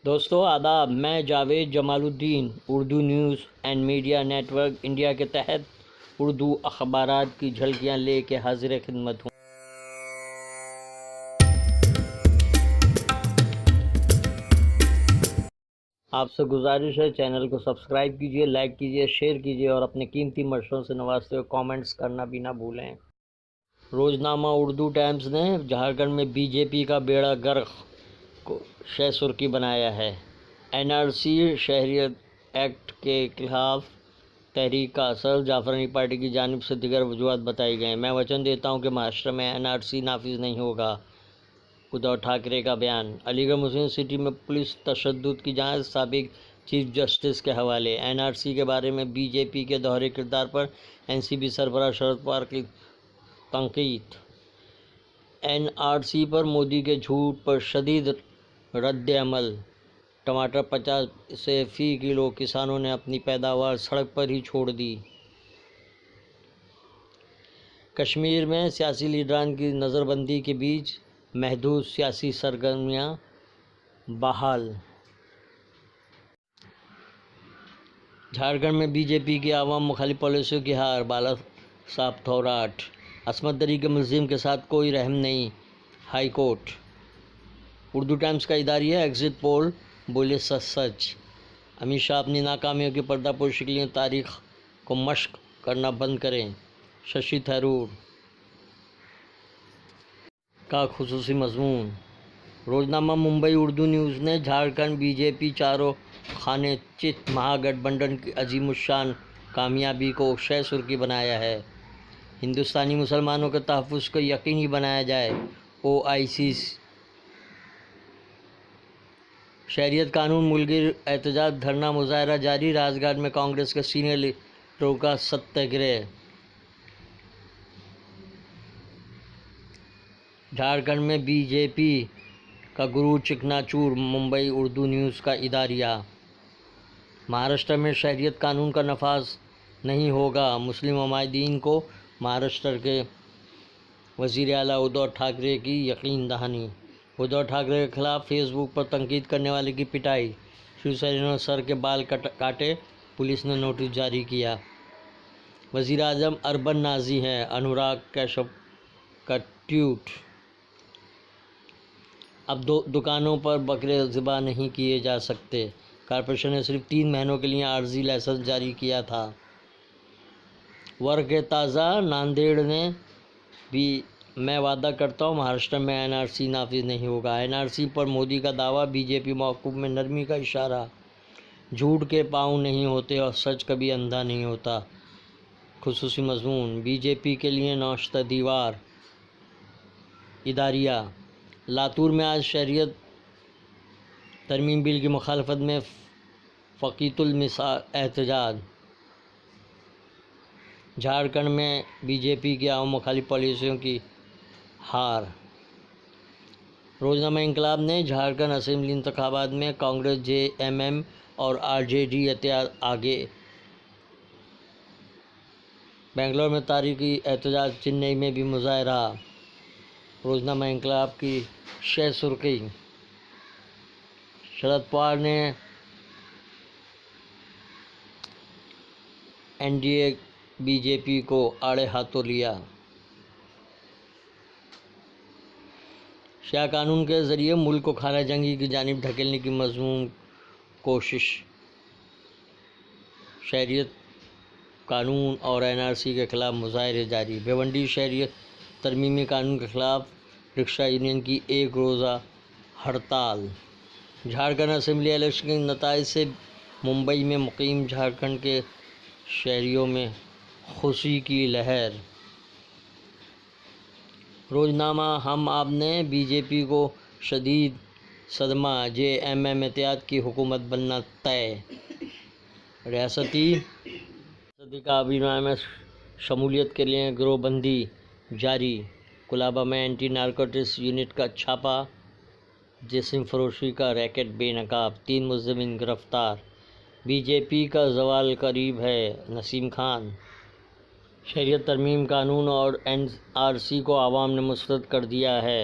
دوستو آداب، میں Javed Jamaluddin Urdu news and media network India کے تحت اردو اخبارات کی جھلکیاں لے کے حاضر خدمت ہوں۔ آپ سے گزارش ہے چینل کو سبسکرائب کیجئے، لائک کیجئے، شیئر کیجئے اور اپنے قیمتی مشوروں سے نوازتے ہوئے کامنٹس کرنا بھی نہ بھولیں۔ روزنامہ اردو ٹائمز نے جھارکھنڈ میں بی جے پی کا بیڑا غرق کو شہ سرخی بنایا ہے۔ این آر سی شہریت ایکٹ کے خلاف تحریک کا اثر، جعفرانی پارٹی کی جانب سے دیگر وجوہات بتائی گئیں۔ میں وچن دیتا ہوں کہ مہاراشٹر میں این آر سی نافذ نہیں ہوگا، ادھو ٹھاکرے کا بیان۔ علی گڑھ مسلم سٹی میں پولیس تشدد کی جانچ، سابق چیف جسٹس کے حوالے۔ این آر سی کے بارے میں بی جے پی کے دوہرے کردار پر این سی پی سربراہ شرد پوار کی تنقید۔ این آر سی پر مودی کے جھوٹ پر شدید رد عمل۔ ٹماٹر 50 سے فی کلو، کسانوں نے اپنی پیداوار سڑک پر ہی چھوڑ دی۔ کشمیر میں سیاسی لیڈران کی نظر بندی کے بیچ محدود سیاسی سرگرمیاں بحال۔ جھارکھنڈ میں بی جے پی کی عوام مخالف پالیسیوں کی ہار، بالا صاحب تھوراٹ۔ عصمت دری کے ملزم کے ساتھ کوئی رحم نہیں، ہائی کورٹ۔ اردو ٹائمز کا اداریہ ایگزٹ پول بولے سچ سچ۔ امیت شاہ اپنی ناکامیوں کی پردہ پوشی کے لیے تاریخ کو مشق کرنا بند کریں، ششی تھرور کا خصوصی مضمون۔ روزنامہ ممبئی اردو نیوز نے جھارکھنڈ بی جے پی چاروں خانے چت مہا گٹھ بنڈن کی عظیم الشان کامیابی کو شہ سرخی بنایا ہے۔ ہندوستانی مسلمانوں کے تحفظ کو یقینی بنایا جائے، او آئی سی۔ شہریت قانون ملگیر احتجاج دھرنا مظاہرہ جاری، راج گھاٹ میں کانگریس کے سینئر لیڈروں کا ستیہ گرہ۔ جھارکھنڈ میں بی جے پی کا گروج چکنا چور، ممبئی اردو نیوز کا اداریہ۔ مہاراشٹر میں شہریت قانون کا نفاذ نہیں ہوگا، مسلم عمائدین کو مہاراشٹر کے وزیر اعلیٰ ادھو ٹھاکرے کی یقین دہانی۔ ادھو ٹھاکرے کے خلاف فیس بک پر تنقید کرنے والے کی پٹائی، شیو سینا نے سر کے بال کاٹے، پولیس نے نوٹس جاری کیا۔ وزیر اعظم اربن نازی ہیں، انوراگ کشیپ کا ٹویٹ۔ اب دکانوں پر بکرے ذبح نہیں کیے جا سکتے، کارپوریشن نے صرف 3 مہینوں کے لیے عارضی لائسنس جاری کیا تھا۔ ورگ تازہ ناندیڑ نے بھی میں وعدہ کرتا ہوں مہاراشٹر میں این آر سی نافذ نہیں ہوگا، این آر سی پر مودی کا دعویٰ، بی جے پی موقف میں نرمی کا اشارہ۔ جھوٹ کے پاؤں نہیں ہوتے اور سچ کبھی اندھا نہیں ہوتا، خصوصی مضمون۔ بی جے پی کے لیے نوشتہ دیوار۔ اداریہ لاتور میں آج شہریت ترمیم بل کی مخالفت میں فقیت المثال احتجاج۔ جھارکھنڈ میں بی جے پی کی عوام مخالف پالیسیوں کی ہار۔ روزنامہ انقلاب نے جھارکھنڈ اسمبلی انتخابات میں کانگریس، جے ایم ایم اور آر جے ڈی اتحاد آگے۔ بنگلور میں تاریخی احتجاج، چنئی میں بھی مظاہرہ۔ روزنامہ انقلاب کی شہ سرخی، شرد پوار نے N D A B J P کو آڑے ہاتھوں لیا۔ شیعہ قانون کے ذریعے ملک کو خانہ جنگی کی جانب دھکیلنے کی مذموم کوشش۔ شہریت قانون اور این آر سی کے خلاف مظاہرے جاری۔ بھیونڈی شہریت ترمیمی قانون کے خلاف رکشہ یونین کی 1 روزہ ہڑتال۔ جھارکھنڈ اسمبلی الیکشن کے نتائج سے ممبئی میں مقیم جھارکھنڈ کے شہریوں میں خوشی کی لہر۔ روزنامہ ہم آپ نے بی جے پی کو شدید صدمہ، جے ایم ایم اتحاد کی حکومت بننا طے۔ ریاستی کابینہ میں شمولیت کے لیے گروہ بندی جاری۔ کولابا میں اینٹی نارکوٹکس یونٹ کا چھاپہ، جسم فروشی کا ریکٹ بے نقاب، 3 ملزمین گرفتار۔ بی جے پی کا زوال قریب ہے، نسیم خان۔ شہریت ترمیم قانون اور این آر سی کو عوام نے مسترد کر دیا ہے۔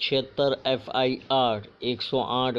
76 FIR 108